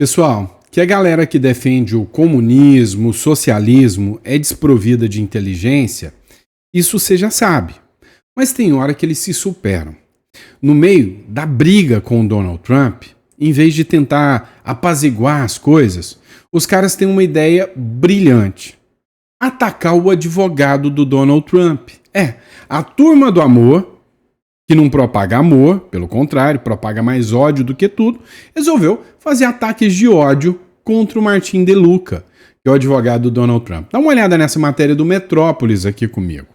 Pessoal, que a galera que defende o comunismo, o socialismo é desprovida de inteligência, isso você já sabe. Mas tem hora que eles se superam. No meio da briga com o Donald Trump, em vez de tentar apaziguar as coisas, os caras têm uma ideia brilhante: atacar o advogado do Donald Trump. A turma do amor, que não propaga amor, pelo contrário, propaga mais ódio do que tudo, resolveu fazer ataques de ódio contra o Martin De Luca, que é o advogado do Donald Trump. Dá uma olhada nessa matéria do Metrópolis aqui comigo.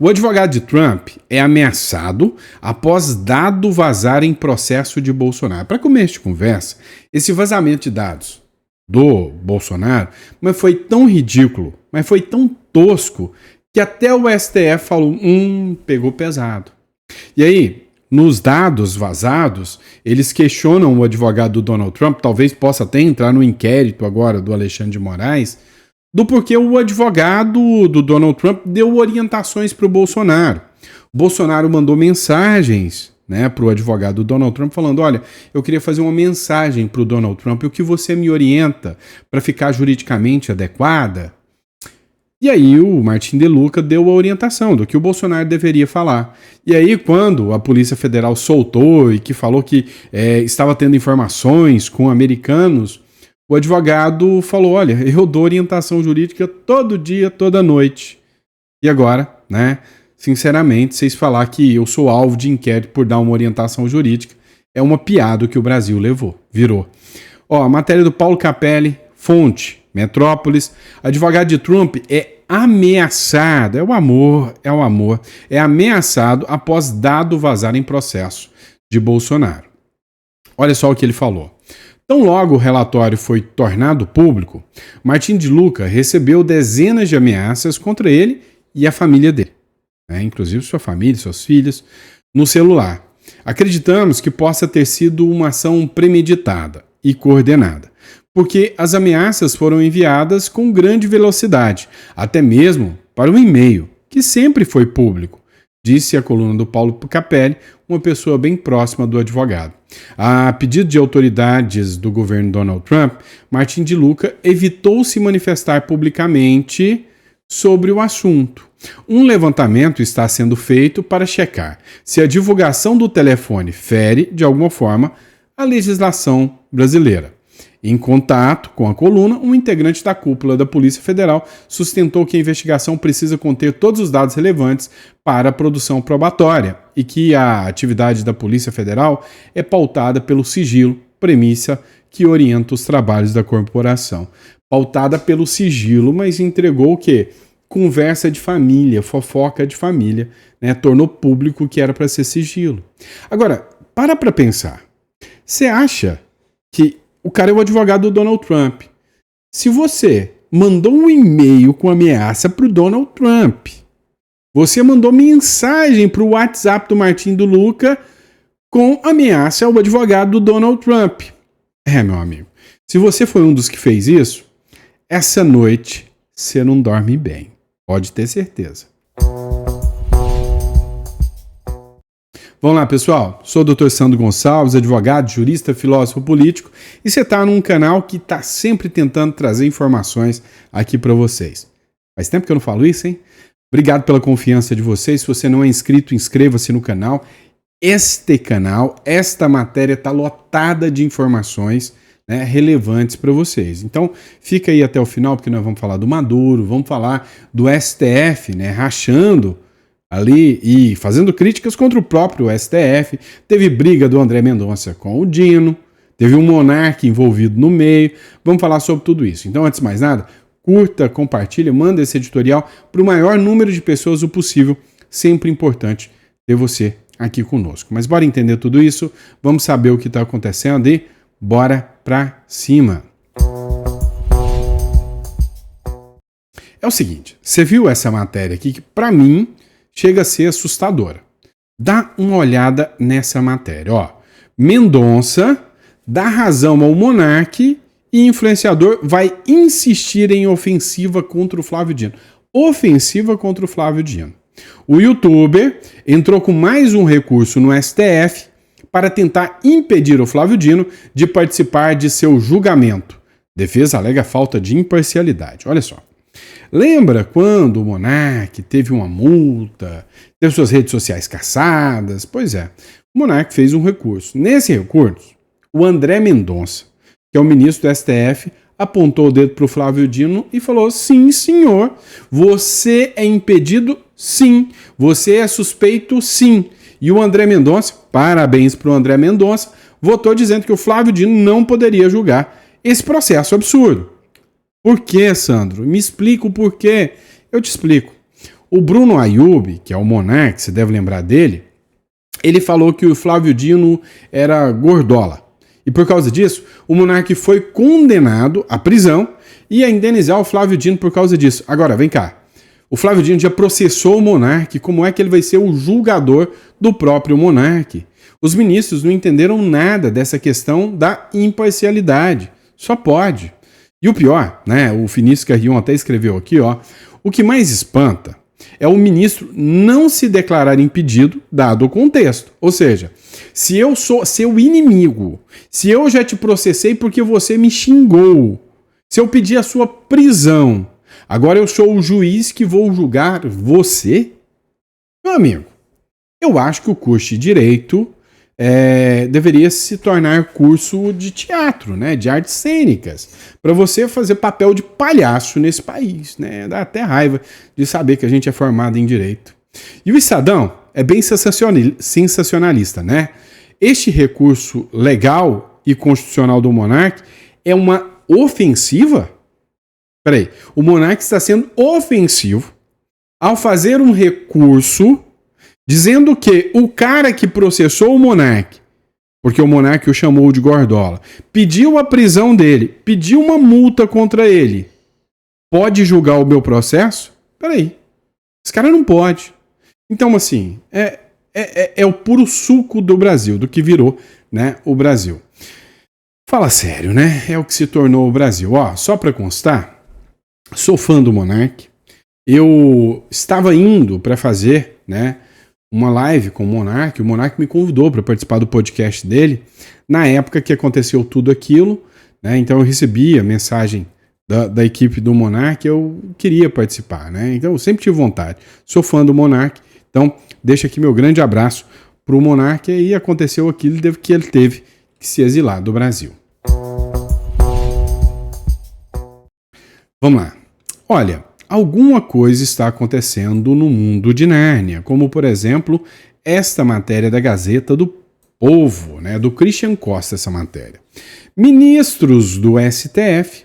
O advogado de Trump é ameaçado após dado vazar em processo de Bolsonaro. Para começo de conversa, esse vazamento de dados do Bolsonaro mas foi tão ridículo, mas foi tão tosco, que até o STF falou, pegou pesado. E aí, nos dados vazados, eles questionam o advogado do Donald Trump, talvez possa até entrar no inquérito agora do Alexandre de Moraes, do porquê o advogado do Donald Trump deu orientações para o Bolsonaro. O Bolsonaro mandou mensagens para o advogado do Donald Trump falando: olha, eu queria fazer uma mensagem para o Donald Trump, o que você me orienta para ficar juridicamente adequada? E aí o Martin De Luca deu a orientação do que o Bolsonaro deveria falar. E aí quando a Polícia Federal soltou e que falou que estava tendo informações com americanos, o advogado falou: olha, eu dou orientação jurídica todo dia, toda noite. E agora, sinceramente, vocês falar que eu sou alvo de inquérito por dar uma orientação jurídica é uma piada que o Brasil virou. A matéria do Paulo Capelli, fonte Metrópolis: advogado de Trump é ameaçado, é ameaçado após dado vazar em processo de Bolsonaro. Olha só o que ele falou. Tão logo o relatório foi tornado público, Martin De Luca recebeu dezenas de ameaças contra ele e a família dele, inclusive sua família, suas filhas, no celular. Acreditamos que possa ter sido uma ação premeditada e coordenada, porque as ameaças foram enviadas com grande velocidade, até mesmo para um e-mail, que sempre foi público, disse a coluna do Paulo Capelli, uma pessoa bem próxima do advogado. A pedido de autoridades do governo Donald Trump, Martin De Luca evitou se manifestar publicamente sobre o assunto. Um levantamento está sendo feito para checar se a divulgação do telefone fere, de alguma forma, a legislação brasileira. Em contato com a coluna, um integrante da cúpula da Polícia Federal sustentou que a investigação precisa conter todos os dados relevantes para a produção probatória e que a atividade da Polícia Federal é pautada pelo sigilo, premissa que orienta os trabalhos da corporação. Pautada pelo sigilo, mas entregou o quê? Conversa de família, fofoca de família, tornou público que era para ser sigilo. Agora, para pensar. Você acha que o cara é o advogado do Donald Trump? Se você mandou um e-mail com ameaça para o Donald Trump, você mandou mensagem para o WhatsApp do Martin De Luca com ameaça ao advogado do Donald Trump. Meu amigo, se você foi um dos que fez isso, essa noite você não dorme bem. Pode ter certeza. Vamos lá, pessoal. Sou o Dr. Sandro Gonçalves, advogado, jurista, filósofo político, e você está num canal que está sempre tentando trazer informações aqui para vocês. Faz tempo que eu não falo isso, hein? Obrigado pela confiança de vocês. Se você não é inscrito, inscreva-se no canal. Esta matéria está lotada de informações relevantes para vocês. Então, fica aí até o final, porque nós vamos falar do Maduro, vamos falar do STF, rachando ali e fazendo críticas contra o próprio STF. Teve briga do André Mendonça com o Dino, teve um monarca envolvido no meio. Vamos falar sobre tudo isso. Então, antes de mais nada, curta, compartilha, manda esse editorial para o maior número de pessoas o possível. Sempre importante ter você aqui conosco. Mas bora entender tudo isso, vamos saber o que está acontecendo e bora pra cima. É o seguinte, você viu essa matéria aqui que para mim chega a ser assustadora. Dá uma olhada nessa matéria. Mendonça dá razão ao monarca e influenciador vai insistir em ofensiva contra o Flávio Dino. Ofensiva contra o Flávio Dino. O youtuber entrou com mais um recurso no STF para tentar impedir o Flávio Dino de participar de seu julgamento. Defesa alega falta de imparcialidade. Olha só. Lembra quando o Monark teve uma multa, teve suas redes sociais caçadas? Pois é, o Monark fez um recurso. Nesse recurso, o André Mendonça, que é o ministro do STF, apontou o dedo para o Flávio Dino e falou: sim, senhor, você é impedido? Sim. Você é suspeito? Sim. E o André Mendonça, parabéns para o André Mendonça, votou dizendo que o Flávio Dino não poderia julgar esse processo absurdo. Por quê, Sandro? Me explica o porquê. Eu te explico. O Bruno Ayub, que é o Monark, você deve lembrar dele, ele falou que o Flávio Dino era gordola. E por causa disso, o Monark foi condenado à prisão e a indenizar o Flávio Dino por causa disso. Agora, vem cá. O Flávio Dino já processou o Monark. Como é que ele vai ser o julgador do próprio Monark? Os ministros não entenderam nada dessa questão da imparcialidade. Só pode. E o pior, né? O Finício Carrion até escreveu aqui, ó. O que mais espanta é o ministro não se declarar impedido, dado o contexto. Ou seja, se eu sou seu inimigo, se eu já te processei porque você me xingou, se eu pedir a sua prisão, agora eu sou o juiz que vou julgar você? Meu amigo, eu acho que o curso de Direito deveria se tornar curso de teatro, né, de artes cênicas, para você fazer papel de palhaço nesse país, né? Dá até raiva de saber que a gente é formado em Direito. E o Estadão é bem sensacionalista, né? Este recurso legal e constitucional do Monark é uma ofensiva? Peraí, o Monark está sendo ofensivo ao fazer um recurso dizendo que o cara que processou o Monark, porque o Monark o chamou de gordola, pediu a prisão dele, pediu uma multa contra ele, pode julgar o meu processo? Peraí, esse cara não pode. Então, assim, é o puro suco do Brasil, do que virou, né, o Brasil. Fala sério, né? É o que se tornou o Brasil. Ó, só para constar, sou fã do Monark. Eu estava indo para fazer, né, uma live com o Monark me convidou para participar do podcast dele, na época que aconteceu tudo aquilo, né? Então eu recebi a mensagem da equipe do Monark, eu queria participar, né? Então eu sempre tive vontade, sou fã do Monark, então deixa aqui meu grande abraço para o Monark, e aí aconteceu aquilo que ele teve que se exilar do Brasil. Vamos lá. Olha, alguma coisa está acontecendo no mundo de Nárnia, como, por exemplo, esta matéria da Gazeta do Povo, né, do Christian Costa, essa matéria. Ministros do STF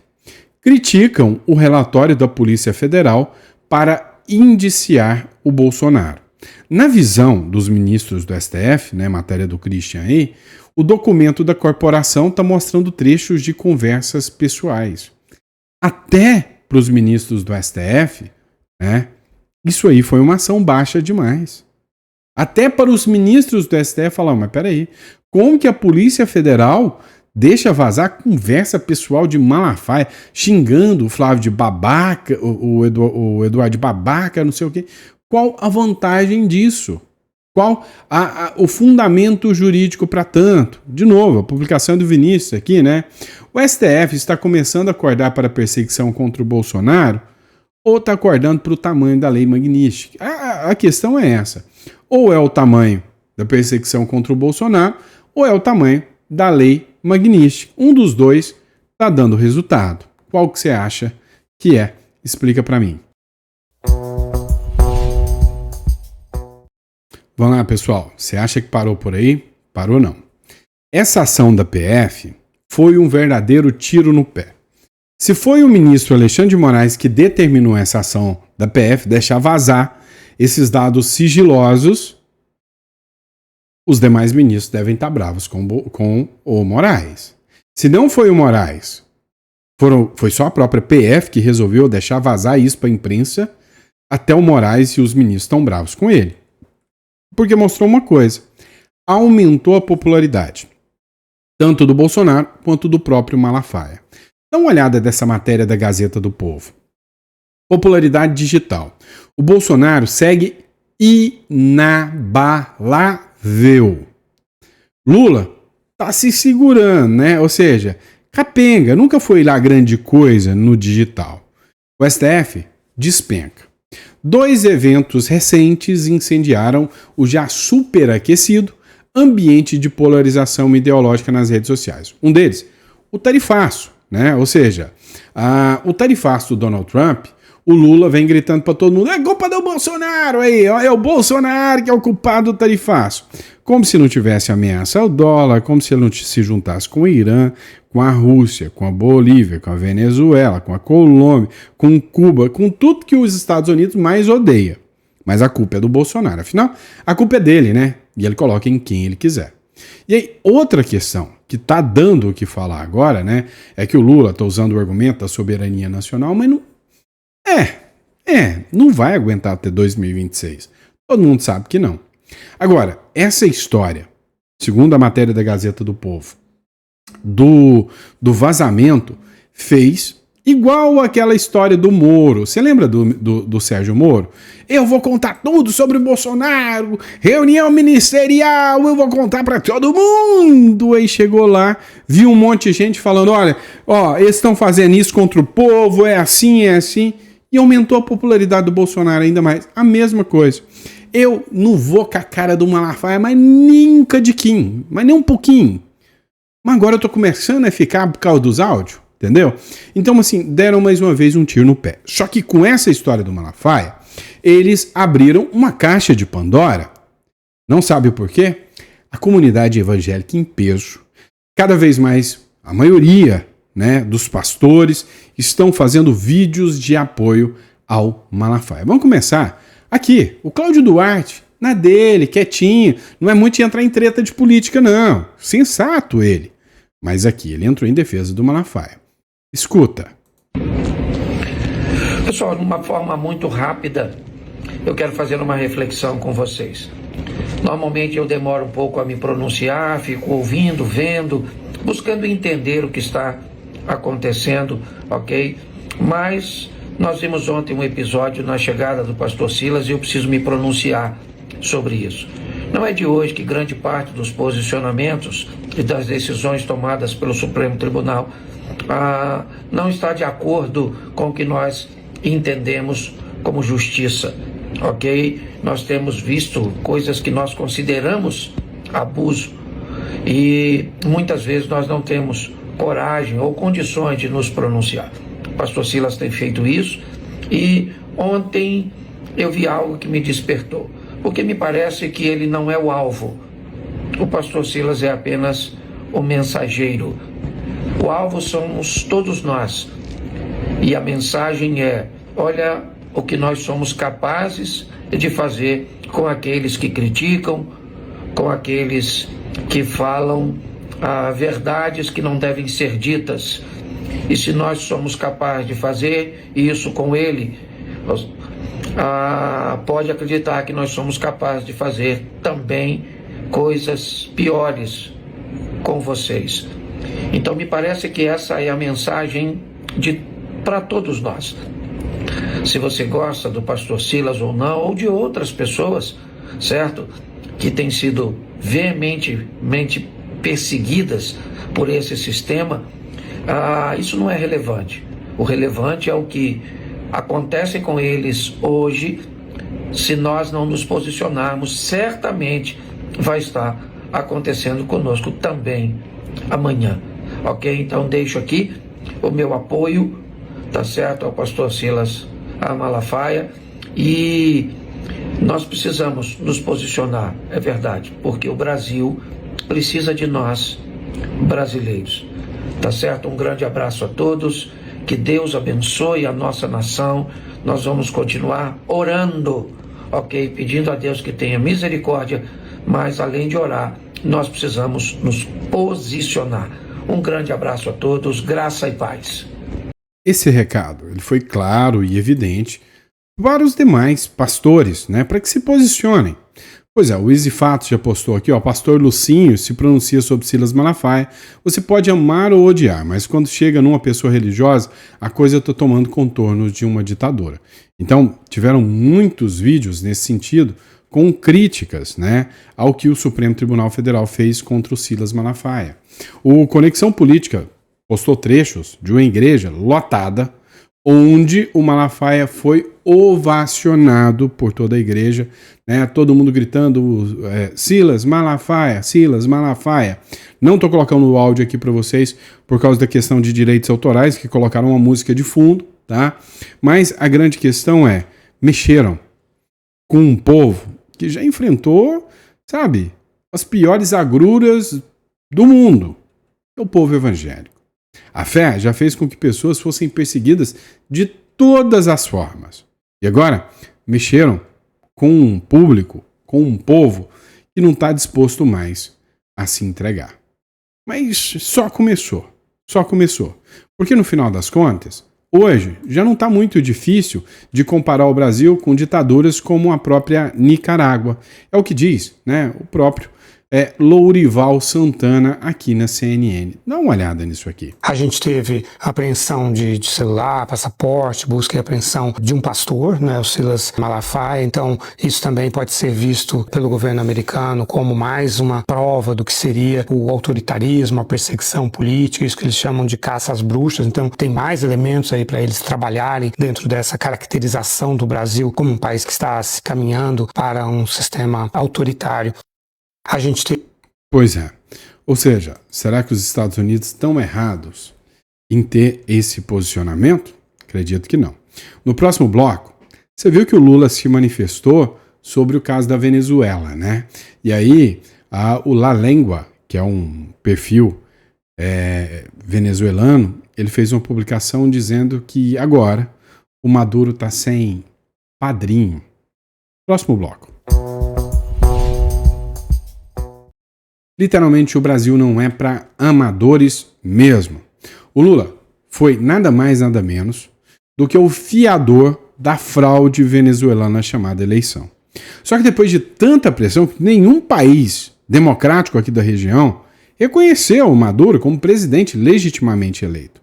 criticam o relatório da Polícia Federal para indiciar o Bolsonaro. Na visão dos ministros do STF, né, matéria do Christian aí, o documento da corporação está mostrando trechos de conversas pessoais. Até para os ministros do STF, né, isso aí foi uma ação baixa demais. Até para os ministros do STF falaram, mas peraí, como que a Polícia Federal deixa vazar conversa pessoal de Malafaia, xingando o Flávio de babaca, o Eduardo de babaca, não sei o quê. Qual a vantagem disso? Qual o fundamento jurídico para tanto? De novo, a publicação do Vinícius aqui, né? O STF está começando a acordar para a perseguição contra o Bolsonaro ou está acordando para o tamanho da lei Magnitsky? A questão é essa. Ou é o tamanho da perseguição contra o Bolsonaro ou é o tamanho da lei Magnitsky. Um dos dois está dando resultado. Qual que você acha que é? Explica para mim. Vamos lá, pessoal. Você acha que parou por aí? Parou não. Essa ação da PF foi um verdadeiro tiro no pé. Se foi o ministro Alexandre de Moraes que determinou essa ação da PF, deixar vazar esses dados sigilosos, os demais ministros devem estar bravos com o Moraes. Se não foi o Moraes, foi só a própria PF que resolveu deixar vazar isso para a imprensa, até o Moraes e os ministros estão bravos com ele. Porque mostrou uma coisa, aumentou a popularidade, tanto do Bolsonaro quanto do próprio Malafaia. Dá uma olhada dessa matéria da Gazeta do Povo. Popularidade digital. O Bolsonaro segue inabalável. Lula tá se segurando, né? Ou seja, capenga, nunca foi lá grande coisa no digital. O STF despenca. 2 eventos recentes incendiaram o já superaquecido ambiente de polarização ideológica nas redes sociais. Um deles, o tarifaço, né? Ou seja, o tarifaço do Donald Trump, o Lula vem gritando para todo mundo: é culpa do Bolsonaro aí, ó, é o Bolsonaro que é o culpado do tarifaço. Como se não tivesse ameaça ao dólar, como se ele não se juntasse com o Irã, com a Rússia, com a Bolívia, com a Venezuela, com a Colômbia, com Cuba, com tudo que os Estados Unidos mais odeia. Mas a culpa é do Bolsonaro. Afinal, a culpa é dele, né? E ele coloca em quem ele quiser. E aí, outra questão que tá dando o que falar agora, né? É que o Lula tá usando o argumento da soberania nacional, mas não... não vai aguentar até 2026. Todo mundo sabe que não. Agora, essa história, segundo a matéria da Gazeta do Povo, do vazamento, fez igual aquela história do Moro. Você lembra do Sérgio Moro? Eu vou contar tudo sobre o Bolsonaro, reunião ministerial, eu vou contar pra todo mundo. Aí chegou lá, viu um monte de gente falando: olha, eles estão fazendo isso contra o povo, é assim, e aumentou a popularidade do Bolsonaro ainda mais. A mesma coisa. Eu não vou com a cara do Malafaia, mas nem um cadiquinho, mas nem um pouquinho. Mas agora eu tô começando a ficar por causa dos áudios, entendeu? Então, assim, deram mais uma vez um tiro no pé. Só que com essa história do Malafaia, eles abriram uma caixa de Pandora. Não sabe por quê? A comunidade evangélica em peso, cada vez mais, a maioria, né, dos pastores estão fazendo vídeos de apoio ao Malafaia. Vamos começar aqui. O Cláudio Duarte, na dele, quietinho, não é muito de entrar em treta de política, não. Sensato ele. Mas aqui ele entrou em defesa do Malafaia. Escuta. Pessoal, de uma forma muito rápida, eu quero fazer uma reflexão com vocês. Normalmente eu demoro um pouco a me pronunciar, fico ouvindo, vendo, buscando entender o que está acontecendo, ok? Mas nós vimos ontem um episódio na chegada do pastor Silas e eu preciso me pronunciar sobre isso. Não é de hoje que grande parte dos posicionamentos e das decisões tomadas pelo Supremo Tribunal não está de acordo com o que nós entendemos como justiça, ok? Nós temos visto coisas que nós consideramos abuso e muitas vezes nós não temos coragem ou condições de nos pronunciar. O pastor Silas tem feito isso e ontem eu vi algo que me despertou, porque me parece que ele não é o alvo. O pastor Silas é apenas o mensageiro. O alvo somos todos nós. E a mensagem é: olha o que nós somos capazes de fazer com aqueles que criticam, com aqueles que falam verdades que não devem ser ditas. E se nós somos capazes de fazer isso com ele, pode acreditar que nós somos capazes de fazer também coisas piores com vocês. Então me parece que essa é a mensagem para todos nós. Se você gosta do pastor Silas ou não, ou de outras pessoas, certo? Que têm sido veementemente perseguidas por esse sistema, isso não é relevante. O relevante é o que acontece com eles hoje. Se nós não nos posicionarmos, certamente vai estar acontecendo conosco também amanhã, ok? Então deixo aqui o meu apoio, tá certo, ao pastor Silas Malafaia, e nós precisamos nos posicionar, é verdade, porque o Brasil precisa de nós, brasileiros, tá certo? Um grande abraço a todos, que Deus abençoe a nossa nação. Nós vamos continuar orando, ok? Pedindo a Deus que tenha misericórdia, mas além de orar, nós precisamos nos posicionar. Um grande abraço a todos, graça e paz. Esse recado ele foi claro e evidente para os demais pastores, né, para que se posicionem. Pois é, o Easy Fatos já postou aqui, ó, pastor Lucinho se pronuncia sobre Silas Malafaia. Você pode amar ou odiar, mas quando chega numa pessoa religiosa, a coisa está tomando contornos de uma ditadura. Então, tiveram muitos vídeos nesse sentido, com críticas, né, ao que o Supremo Tribunal Federal fez contra o Silas Malafaia. O Conexão Política postou trechos de uma igreja lotada, onde o Malafaia foi ovacionado por toda a igreja, né? Todo mundo gritando Silas Malafaia, Silas Malafaia. Não estou colocando o áudio aqui para vocês por causa da questão de direitos autorais, que colocaram uma música de fundo, tá? Mas a grande questão é, mexeram com um povo que já enfrentou, sabe, as piores agruras do mundo, é o povo evangélico. A fé já fez com que pessoas fossem perseguidas de todas as formas. E agora, mexeram com um público, com um povo que não está disposto mais a se entregar. Mas só começou. Porque no final das contas, hoje já não está muito difícil de comparar o Brasil com ditaduras como a própria Nicarágua. É o que diz, né, o próprio Lourival Santana aqui na CNN. Dá uma olhada nisso aqui. A gente teve apreensão de celular, passaporte, busca e apreensão de um pastor, né, o Silas Malafaia. Então, isso também pode ser visto pelo governo americano como mais uma prova do que seria o autoritarismo, a perseguição política, isso que eles chamam de caça às bruxas. Então, tem mais elementos aí para eles trabalharem dentro dessa caracterização do Brasil como um país que está se caminhando para um sistema autoritário. A gente tem... Pois é. Ou seja, será que os Estados Unidos estão errados em ter esse posicionamento? Acredito que não. No próximo bloco, você viu que o Lula se manifestou sobre o caso da Venezuela, né? E aí, o La Lengua, que é um perfil venezuelano, ele fez uma publicação dizendo que agora o Maduro está sem padrinho. Próximo bloco. Literalmente, o Brasil não é para amadores mesmo. O Lula foi nada mais, nada menos do que o fiador da fraude venezuelana chamada eleição. Só que depois de tanta pressão, nenhum país democrático aqui da região reconheceu o Maduro como presidente legitimamente eleito.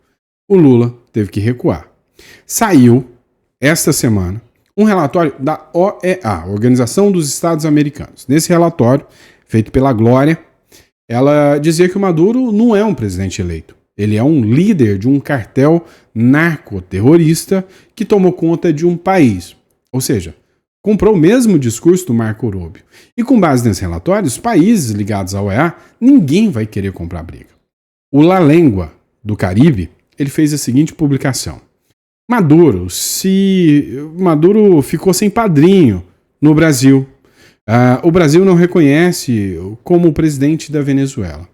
O Lula teve que recuar. Saiu, esta semana, um relatório da OEA, Organização dos Estados Americanos. Nesse relatório, feito pela Glória, ela dizia que o Maduro não é um presidente eleito. Ele é um líder de um cartel narcoterrorista que tomou conta de um país. Ou seja, comprou o mesmo discurso do Marco Rubio. E com base nesse relatório, os países ligados à OEA, ninguém vai querer comprar briga. O La Lengua, do Caribe, ele fez a seguinte publicação. Maduro ficou sem padrinho no Brasil. O Brasil não reconhece como o presidente da Venezuela.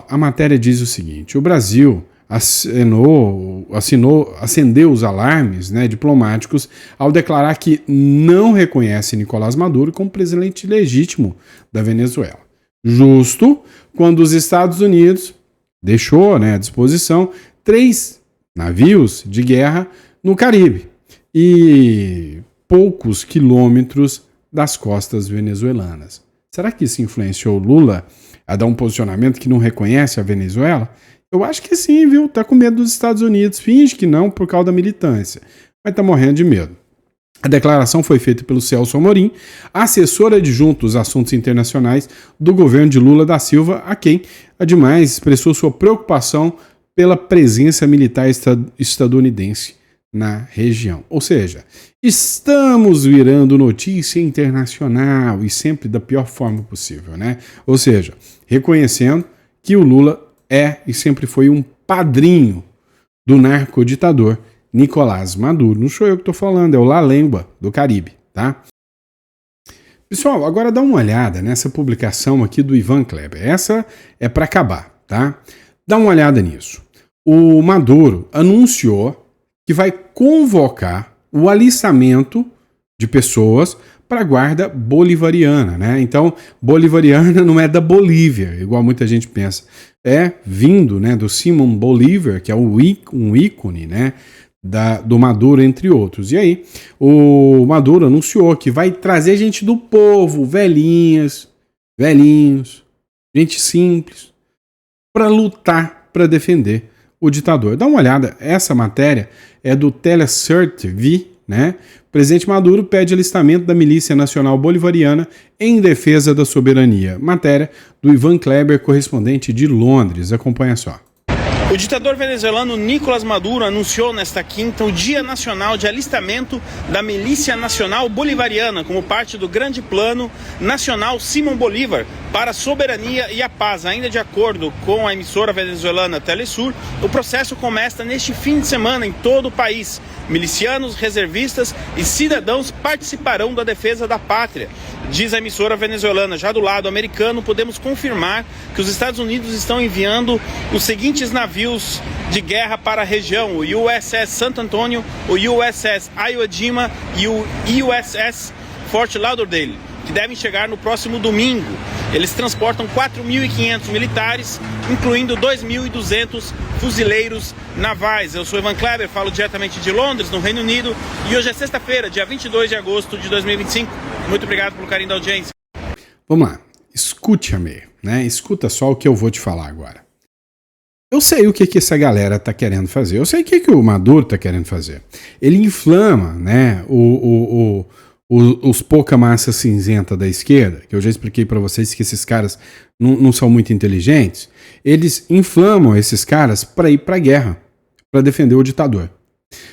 A matéria diz o seguinte: o Brasil acendeu os alarmes, né, diplomáticos ao declarar que não reconhece Nicolás Maduro como presidente legítimo da Venezuela. Justo quando os Estados Unidos deixou, né, à disposição 3 navios de guerra no Caribe e poucos quilômetros das costas venezuelanas. Será que isso influenciou o Lula a dar um posicionamento que não reconhece a Venezuela? Eu acho que sim, viu? Tá com medo dos Estados Unidos. Finge que não por causa da militância, mas tá morrendo de medo. A declaração foi feita pelo Celso Amorim, assessor adjunto dos assuntos internacionais do governo de Lula da Silva, a quem, ademais, expressou sua preocupação pela presença militar estadunidense na região. Ou seja, estamos virando notícia internacional e sempre da pior forma possível, né? Ou seja, reconhecendo que o Lula é e sempre foi um padrinho do narcoditador Nicolás Maduro. Não sou eu que estou falando, é o La Lengua, do Caribe, tá? Pessoal, agora dá uma olhada nessa publicação aqui do Ivan Kleber. Essa é para acabar, tá? Dá uma olhada nisso. O Maduro anunciou que vai convocar o alistamento de pessoas para a guarda bolivariana, né? Então, bolivariana não é da Bolívia, igual muita gente pensa. É vindo, né, do Simón Bolívar, que é um ícone, né, do Maduro, entre outros. E aí, o Maduro anunciou que vai trazer gente do povo, velhinhos, gente simples, para lutar, para defender o ditador. Dá uma olhada, essa matéria é do Telesur TV, né? O presidente Maduro pede alistamento da Milícia Nacional Bolivariana em defesa da soberania. Matéria do Ivan Kleber, correspondente de Londres. Acompanha só. O ditador venezuelano Nicolás Maduro anunciou nesta quinta o Dia Nacional de Alistamento da Milícia Nacional Bolivariana como parte do grande plano nacional Simón Bolívar para a soberania e a paz. Ainda de acordo com a emissora venezuelana Telesur, o processo começa neste fim de semana em todo o país. Milicianos, reservistas e cidadãos participarão da defesa da pátria. Diz a emissora venezuelana. Já do lado americano, podemos confirmar que os Estados Unidos estão enviando os seguintes navios de guerra para a região: o USS Santo Antônio, o USS Iwo Jima e o USS Fort Lauderdale, que devem chegar no próximo domingo. Eles transportam 4.500 militares, incluindo 2.200 fuzileiros navais. Eu sou Ivan Kleber, falo diretamente de Londres, no Reino Unido, e hoje é sexta-feira, dia 22 de agosto de 2025. Muito obrigado pelo carinho da audiência. Vamos lá, escute-me, né? Escuta só o que eu vou te falar agora. Eu sei o que essa galera tá querendo fazer, eu sei o que o Maduro tá querendo fazer. Ele inflama, né, os pouca massa cinzenta da esquerda, que eu já expliquei para vocês que esses caras não são muito inteligentes. Eles inflamam esses caras para ir para a guerra, para defender o ditador.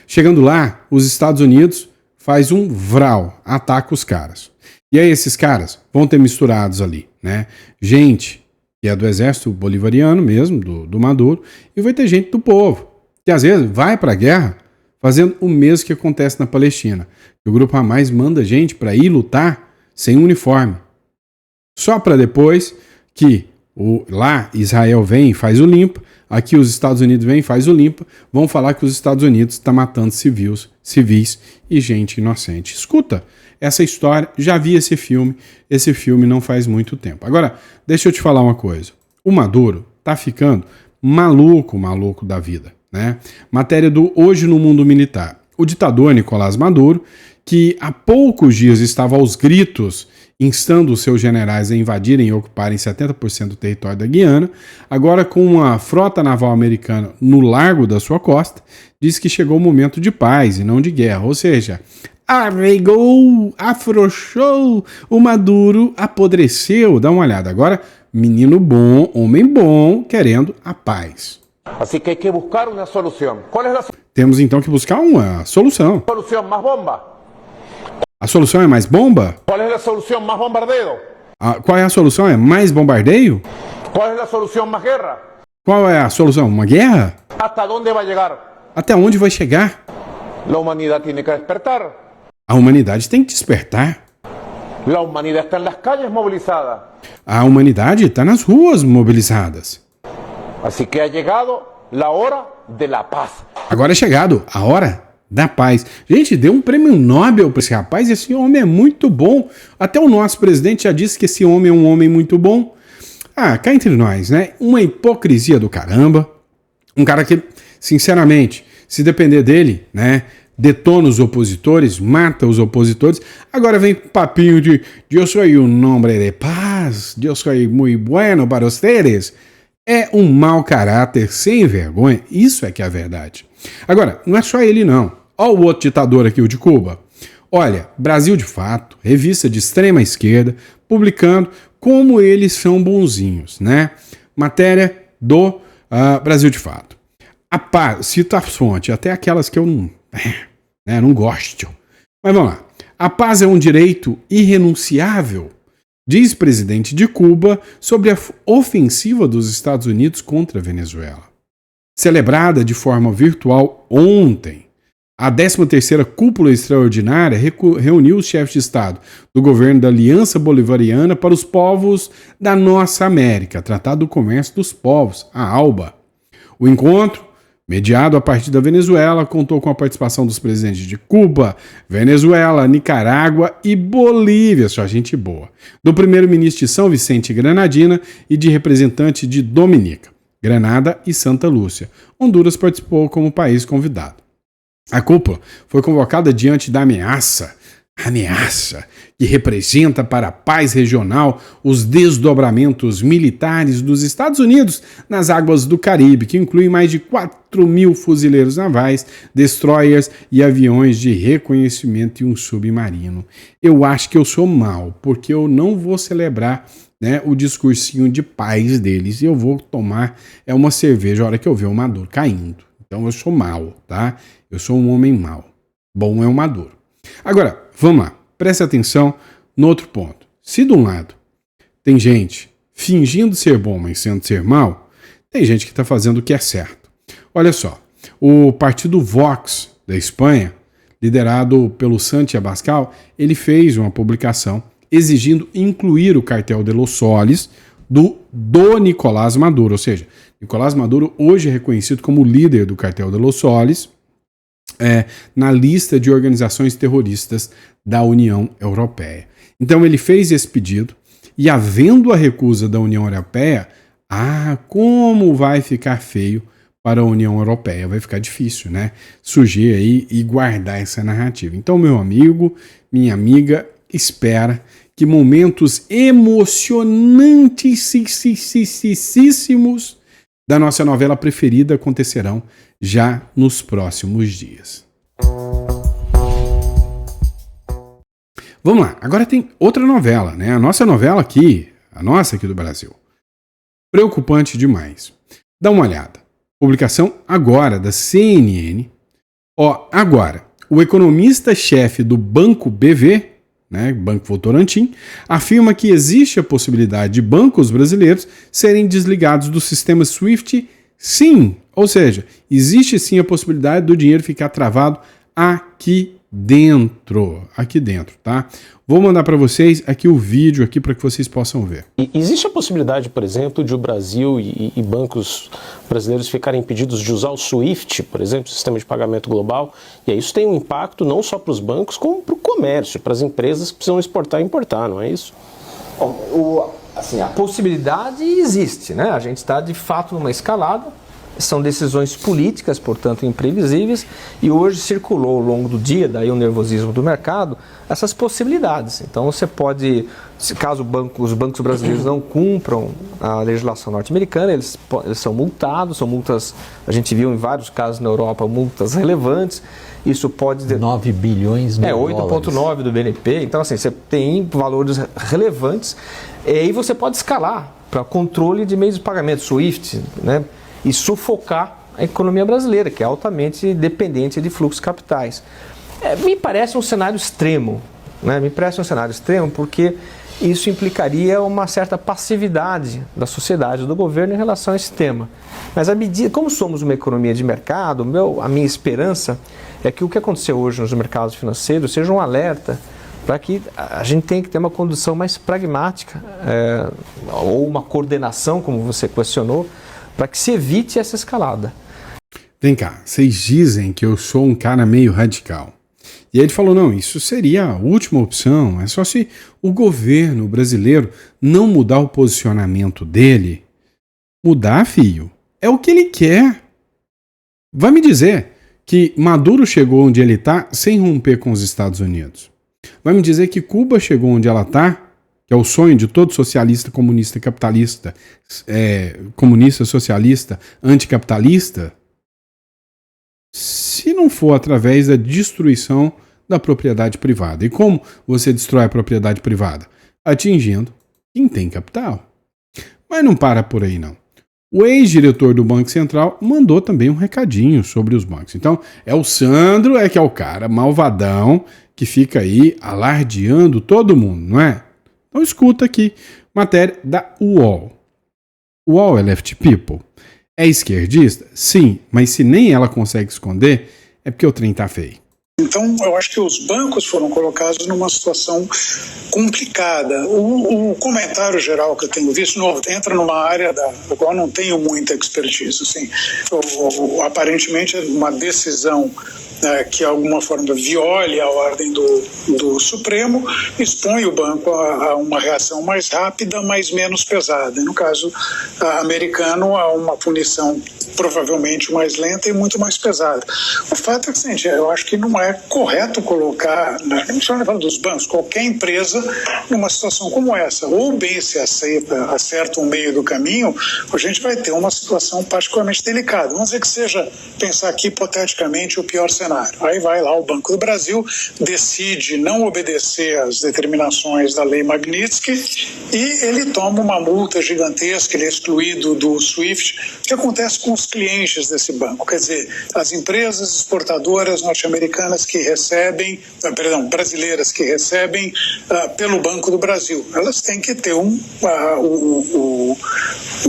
Chegando lá, os Estados Unidos faz um vral, ataca os caras. E aí esses caras vão ter misturados ali, né? Gente que é do exército bolivariano mesmo, do Maduro, e vai ter gente do povo, que às vezes vai para a guerra fazendo o mesmo que acontece na Palestina. O Grupo Hamas manda gente para ir lutar sem uniforme. Só para depois que lá Israel vem e faz o limpa, aqui os Estados Unidos vem e faz o limpa, vão falar que os Estados Unidos estão matando civis e gente inocente. Escuta essa história, já vi esse filme não faz muito tempo. Agora, deixa eu te falar uma coisa. O Maduro tá ficando maluco da vida, né? Matéria do Hoje no Mundo Militar. O ditador Nicolás Maduro, que há poucos dias estava aos gritos instando os seus generais a invadirem e ocuparem 70% do território da Guiana, agora com uma frota naval americana no largo da sua costa, diz que chegou o momento de paz e não de guerra, ou seja, arregou, afrouxou, o Maduro apodreceu. Dá uma olhada agora, menino bom, homem bom, querendo a paz. Así que hay que buscar una solución. ¿Cuál es la Temos então que buscar uma solução. solución? Más bomba. A solução é mais bomba? ¿Cuál es la solución? Más bombardeo. Qual é a solução? É mais bombardeio? ¿Cuál es la solución? Más guerra. Qual é a solução? Uma guerra? ¿Hasta dónde va a llegar? Até onde vai chegar? La humanidad tiene que despertar. A humanidade tem que despertar. La humanidad está en las calles movilizada. A humanidade está nas ruas mobilizadas. Así que ha llegado la hora de la paz. Agora é chegado a hora da paz. Gente, deu um prêmio Nobel para esse rapaz. Esse homem é muito bom. Até o nosso presidente já disse que esse homem é um homem muito bom. Cá entre nós, né? Uma hipocrisia do caramba. Um cara que, sinceramente, se depender dele, né? Detona os opositores, mata os opositores. Agora vem papinho de eu sou um homem de paz, eu sou muito bueno para vocês. É um mau caráter, sem vergonha. Isso é que é a verdade. Agora, não é só ele não. Olha o outro ditador aqui, o de Cuba. Olha, Brasil de Fato, revista de extrema esquerda, publicando como eles são bonzinhos, né? Matéria do Brasil de Fato. A paz, cito a fonte, até aquelas que eu não gosto. Mas vamos lá. A paz é um direito irrenunciável, diz presidente de Cuba sobre a ofensiva dos Estados Unidos contra a Venezuela. Celebrada de forma virtual ontem, a 13ª Cúpula Extraordinária reuniu os chefes de Estado do governo da Aliança Bolivariana para os povos da nossa América, Tratado do Comércio dos Povos, a ALBA. O encontro, mediado a partir da Venezuela, contou com a participação dos presidentes de Cuba, Venezuela, Nicarágua e Bolívia, só gente boa, do primeiro-ministro de São Vicente e Granadina e de representante de Dominica, Granada e Santa Lúcia. Honduras participou como país convidado. A cúpula foi convocada diante da ameaça ameaça que representa para a paz regional os desdobramentos militares dos Estados Unidos nas águas do Caribe, que inclui mais de 4.000 fuzileiros navais, destroyers e aviões de reconhecimento e um submarino. Eu acho que eu sou mau, porque eu não vou celebrar, né, o discursinho de paz deles, e eu vou tomar uma cerveja a hora que eu ver o Maduro caindo. Então eu sou mau, tá? Eu sou um homem mau. Bom é o Maduro. Agora, vamos lá, preste atenção no outro ponto. Se de um lado tem gente fingindo ser bom, mas sendo ser mal, tem gente que está fazendo o que é certo. Olha só, o partido Vox da Espanha, liderado pelo Santi Abascal, ele fez uma publicação exigindo incluir o cartel de Los Soles do Nicolás Maduro, ou seja, Nicolás Maduro hoje é reconhecido como líder do cartel de Los Soles, na lista de organizações terroristas da União Europeia. Então ele fez esse pedido e, havendo a recusa da União Europeia, como vai ficar feio para a União Europeia, vai ficar difícil, né? Surgir aí e guardar essa narrativa. Então, meu amigo, minha amiga, espera que momentos emocionantíssimos da nossa novela preferida acontecerão já nos próximos dias. Vamos lá, agora tem outra novela, né? A nossa novela aqui, aqui do Brasil. Preocupante demais. Dá uma olhada. Publicação agora da CNN. Agora, o economista-chefe do Banco BV, né, Banco Votorantim, afirma que existe a possibilidade de bancos brasileiros serem desligados do sistema SWIFT, sim. Ou seja, existe sim a possibilidade do dinheiro ficar travado aqui dentro, tá? Vou mandar para vocês aqui o vídeo aqui para que vocês possam ver. Existe a possibilidade, por exemplo, de o Brasil e bancos brasileiros ficarem impedidos de usar o SWIFT, por exemplo, o sistema de pagamento global, e aí isso tem um impacto não só para os bancos, como para o comércio, para as empresas que precisam exportar e importar, não é isso? Bom, a possibilidade existe, né? A gente está de fato numa escalada. São decisões políticas, portanto imprevisíveis, e hoje circulou ao longo do dia, daí o nervosismo do mercado, essas possibilidades. Então você pode, caso os bancos brasileiros não cumpram a legislação norte-americana, eles são multados, são multas, a gente viu em vários casos na Europa, multas relevantes. Isso pode... 9 bilhões de dólares. 8,9 do BNP, então assim, você tem valores relevantes, e você pode escalar para controle de meios de pagamento, SWIFT, né? E sufocar a economia brasileira, que é altamente dependente de fluxos capitais. Me parece um cenário extremo, né? Me parece um cenário extremo porque isso implicaria uma certa passividade da sociedade, do governo em relação a esse tema. Mas como somos uma economia de mercado, a minha esperança é que o que aconteceu hoje nos mercados financeiros seja um alerta para que a gente tenha que ter uma condução mais pragmática, ou uma coordenação, como você questionou, para que se evite essa escalada. Vem cá, vocês dizem que eu sou um cara meio radical. E aí ele falou, não, isso seria a última opção, é só se o governo brasileiro não mudar o posicionamento dele. Mudar, filho, é o que ele quer. Vai me dizer que Maduro chegou onde ele está sem romper com os Estados Unidos. Vai me dizer que Cuba chegou onde ela está, que é o sonho de todo socialista, comunista, capitalista, comunista, socialista, anticapitalista, se não for através da destruição da propriedade privada. E como você destrói a propriedade privada? Atingindo quem tem capital. Mas não para por aí, não. O ex-diretor do Banco Central mandou também um recadinho sobre os bancos. Então, o Sandro que é o cara malvadão que fica aí alardeando todo mundo, não é? Então escuta aqui, matéria da UOL. UOL é left people? É esquerdista? Sim, mas se nem ela consegue esconder, é porque o trem tá feio. Então, eu acho que os bancos foram colocados numa situação complicada. O comentário geral que eu tenho visto entra numa área da qual eu não tenho muita expertise. Assim. Aparentemente, é uma decisão que, de alguma forma, viole a ordem do Supremo, expõe o banco a uma reação mais rápida, mas menos pesada. No caso americano, a uma punição provavelmente mais lenta e muito mais pesada. O fato é que, gente, eu acho que não é é correto colocar, não só falando dos bancos, qualquer empresa numa situação como essa. Ou bem se acerta um meio do caminho, a gente vai ter uma situação particularmente delicada. Vamos dizer que seja, pensar aqui hipoteticamente, o pior cenário. Aí vai lá o Banco do Brasil, decide não obedecer às determinações da Lei Magnitsky e ele toma uma multa gigantesca, ele é excluído do SWIFT. O que acontece com os clientes desse banco? Quer dizer, as empresas exportadoras norte-americanas que recebem, brasileiras que recebem pelo Banco do Brasil, elas têm que ter o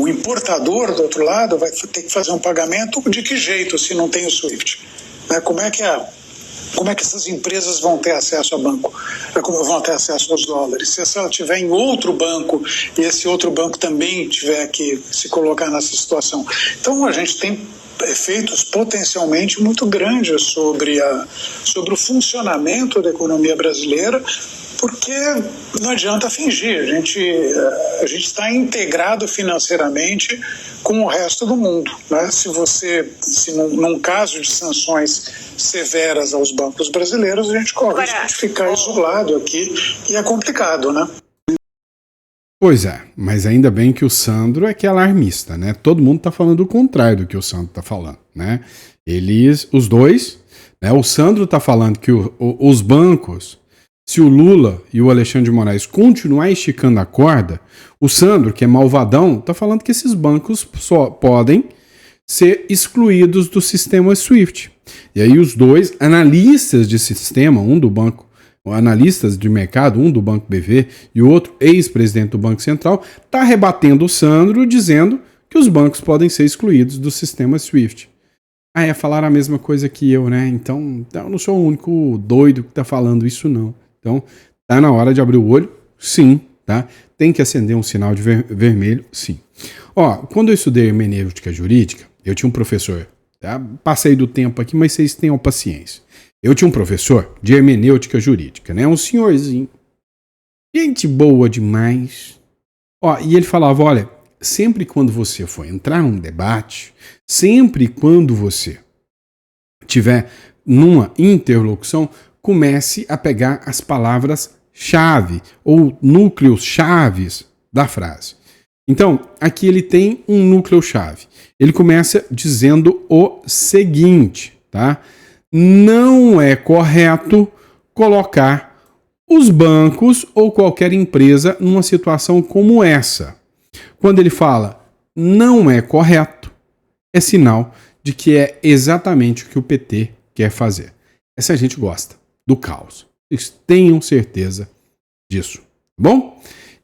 importador do outro lado vai ter que fazer um pagamento de que jeito se não tem o SWIFT? Como é que essas empresas vão ter acesso ao banco? Como vão ter acesso aos dólares? Se ela estiver em outro banco e esse outro banco também tiver que se colocar nessa situação. Então a gente tem efeitos potencialmente muito grandes sobre o funcionamento da economia brasileira, porque não adianta fingir, a gente está integrado financeiramente com o resto do mundo, né? Se num caso de sanções severas aos bancos brasileiros, a gente corre o risco de ficar isolado aqui e é complicado, né? Pois é, mas ainda bem que o Sandro é que é alarmista, né? Todo mundo tá falando o contrário do que o Sandro tá falando, né? Os dois, né? O Sandro tá falando que os bancos, se o Lula e o Alexandre de Moraes continuar esticando a corda, o Sandro, que é malvadão, tá falando que esses bancos só podem ser excluídos do sistema SWIFT. E aí os dois analistas de sistema, um do banco, analistas de mercado, um do Banco BV e o outro ex-presidente do Banco Central, está rebatendo o Sandro dizendo que os bancos podem ser excluídos do sistema SWIFT. É falar a mesma coisa que eu, né? Então eu não sou o único doido que está falando isso, não. Então tá na hora de abrir o olho, sim, tá? Tem que acender um sinal de vermelho, sim. Quando eu estudei hermenêutica jurídica, eu tinha um professor, tá? Passei do tempo aqui, mas vocês tenham paciência. Eu tinha um professor de hermenêutica jurídica, né? Um senhorzinho. Gente boa demais. E ele falava, olha, sempre quando você for entrar num debate, sempre quando você tiver numa interlocução, comece a pegar as palavras-chave ou núcleos-chaves da frase. Então, aqui ele tem um núcleo-chave. Ele começa dizendo o seguinte, tá? Não é correto colocar os bancos ou qualquer empresa numa situação como essa. Quando ele fala não é correto, é sinal de que é exatamente o que o PT quer fazer. Essa gente gosta do caos. Vocês tenham certeza disso. Bom?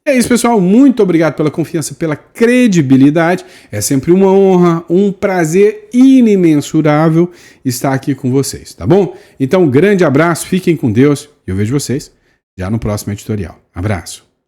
É isso, pessoal. Muito obrigado pela confiança, pela credibilidade. É sempre uma honra, um prazer inimensurável estar aqui com vocês, tá bom? Então, um grande abraço, fiquem com Deus e eu vejo vocês já no próximo editorial. Abraço.